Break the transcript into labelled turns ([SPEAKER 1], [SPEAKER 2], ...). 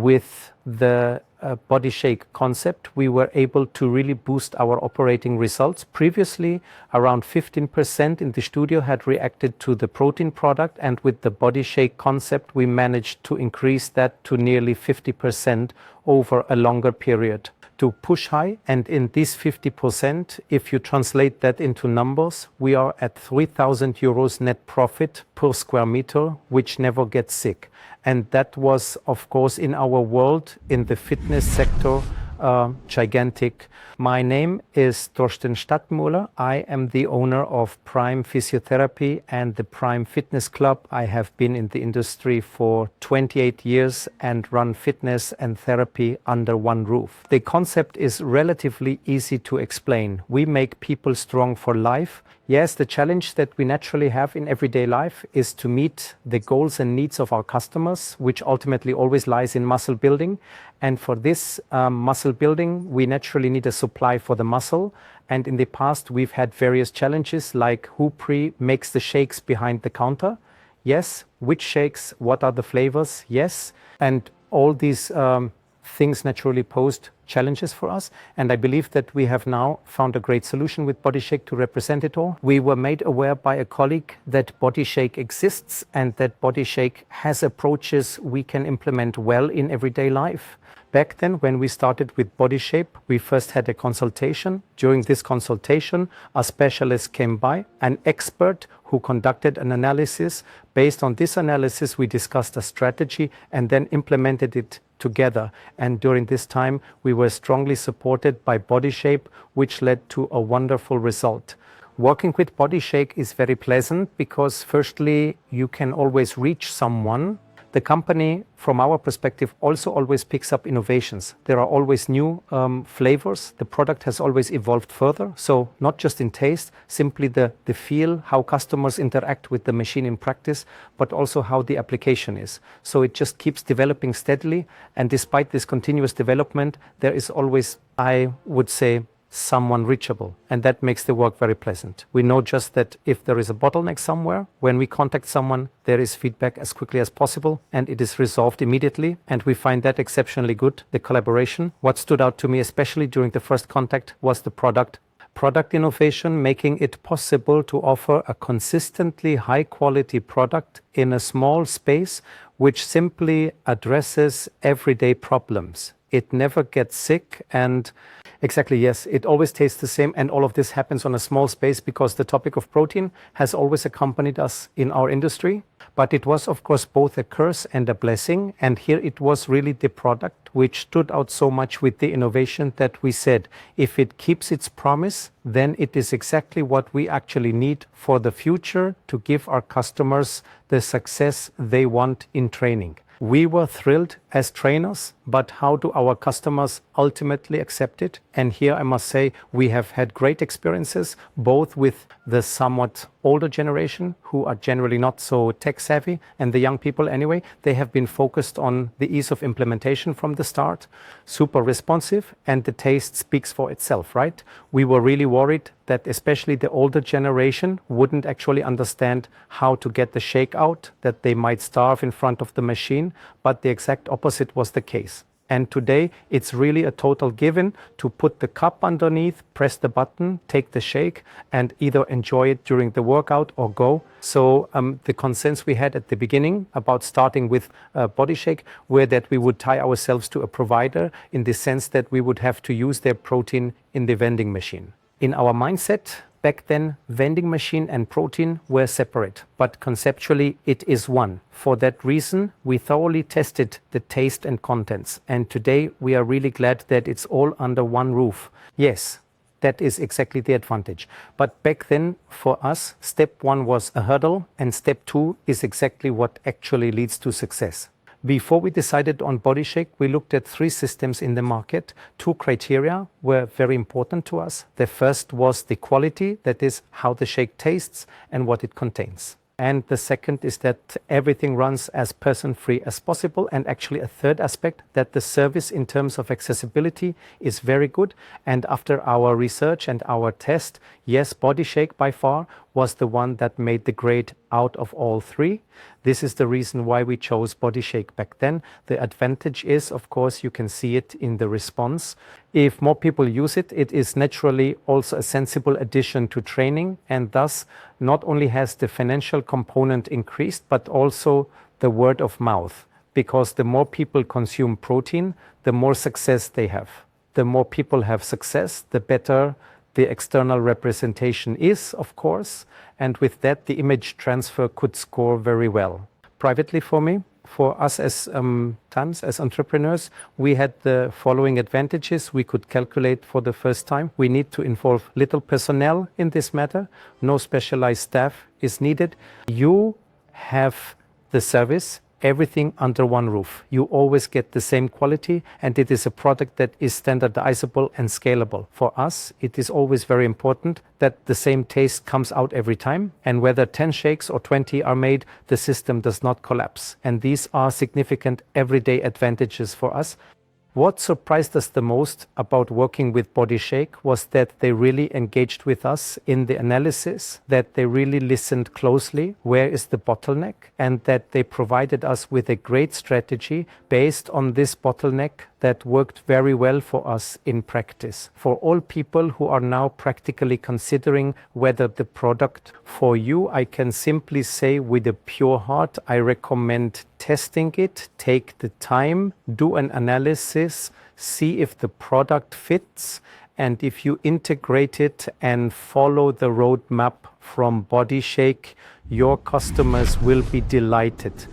[SPEAKER 1] with the BODYSHAKE concept, we were able to really boost our operating results. Previously, around 15% in the studio had reacted to the protein product, and with the BODYSHAKE concept, we managed to increase that to nearly 50% over a longer period. To push high, and in this 50%, if you translate that into numbers, we are at 3,000 euros net profit per square meter, which never gets sick. And that was, of course, in our world, in the fitness sector, gigantic. My name is Torsten Stattmüller. I am the owner of Prime Physiotherapy and the Prime Fitness Club. I have been in the industry for 28 years and run fitness and therapy under one roof. The concept is relatively easy to explain. We make people strong for life. Yes, the challenge that we naturally have in everyday life is to meet the goals and needs of our customers, which ultimately always lies in muscle building. And for this muscle building, we naturally need a supply for the muscle. And in the past, we've had various challenges like who makes the shakes behind the counter? Yes. Which shakes? What are the flavors? Yes. And all these things naturally posed challenges for us, and I believe that we have now found a great solution with BODYSHAKE to represent it all. We were made aware by a colleague that BODYSHAKE exists and that BODYSHAKE has approaches we can implement well in everyday life. Back then, when we started with BODYSHAKE, we first had a consultation. During this consultation, a specialist came by, an expert who conducted an analysis. Based on this analysis, we discussed a strategy and then implemented it together. And during this time, we were strongly supported by BODYSHAKE, which led to a wonderful result. Working with BODYSHAKE is very pleasant because firstly, you can always reach someone. The company, from our perspective, also always picks up innovations. There are always new flavors. The product has always evolved further. So not just in taste, simply the feel, how customers interact with the machine in practice, but also how the application is. So it just keeps developing steadily. And despite this continuous development, there is always, I would say, someone reachable, and that makes the work very pleasant. We know just that if there is a bottleneck somewhere, when we contact someone, there is feedback as quickly as possible and it is resolved immediately, and we find that exceptionally good, the collaboration. What stood out to me, especially during the first contact, was the product innovation, making it possible to offer a consistently high quality product in a small space which simply addresses everyday problems. It never gets sick, and exactly, yes, it always tastes the same, and all of this happens on a small space because the topic of protein has always accompanied us in our industry. But it was, of course, both a curse and a blessing, and here it was really the product which stood out so much with the innovation that we said, if it keeps its promise, then it is exactly what we actually need for the future to give our customers the success they want in training. We were thrilled as trainers, but how do our customers ultimately accept it? And here I must say we have had great experiences, both with the somewhat older generation who are generally not so tech savvy, and the young people anyway. They have been focused on the ease of implementation from the start, super responsive, and the taste speaks for itself, right? We were really worried that especially the older generation wouldn't actually understand how to get the shake out, that they might starve in front of the machine, but the exact opposite was the case. And today it's really a total given to put the cup underneath, press the button, take the shake, and either enjoy it during the workout or go. So the consensus we had at the beginning about starting with BODYSHAKE were that we would tie ourselves to a provider in the sense that we would have to use their protein in the vending machine. In our mindset, back then, vending machine and protein were separate, but conceptually it is one. For that reason, we thoroughly tested the taste and contents, and today we are really glad that it's all under one roof. Yes, that is exactly the advantage. But back then, for us, step one was a hurdle, and step two is exactly what actually leads to success. Before we decided on BODYSHAKE, we looked at 3 systems in the market. 2 criteria were very important to us. The first was the quality, that is how the shake tastes and what it contains. And the second is that everything runs as person-free as possible. And actually a third aspect, that the service in terms of accessibility is very good. And after our research and our test, yes, BODYSHAKE by far was the one that made the grade out of all 3. This is the reason why we chose BODYSHAKE back then. The advantage is, of course, you can see it in the response. If more people use it, it is naturally also a sensible addition to training, and thus not only has the financial component increased, but also the word of mouth. Because the more people consume protein, the more success they have. The more people have success, the better the external representation is, of course, and with that the image transfer could score very well. Privately for us as as entrepreneurs, we had the following advantages. We could calculate for the first time. We need to involve little personnel in this matter. No specialized staff is needed. You have the service, everything under one roof. You always get the same quality, and it is a product that is standardizable and scalable. For us, it is always very important that the same taste comes out every time, and whether 10 shakes or 20 are made, the system does not collapse. And these are significant everyday advantages for us. What surprised us the most about working with BODYSHAKE was that they really engaged with us in the analysis, that they really listened closely, where is the bottleneck, and that they provided us with a great strategy based on this bottleneck that worked very well for us in practice. For all people who are now practically considering whether the product for you, I can simply say with a pure heart, I recommend testing it, take the time, do an analysis, see if the product fits, and if you integrate it and follow the roadmap from BODYSHAKE, your customers will be delighted.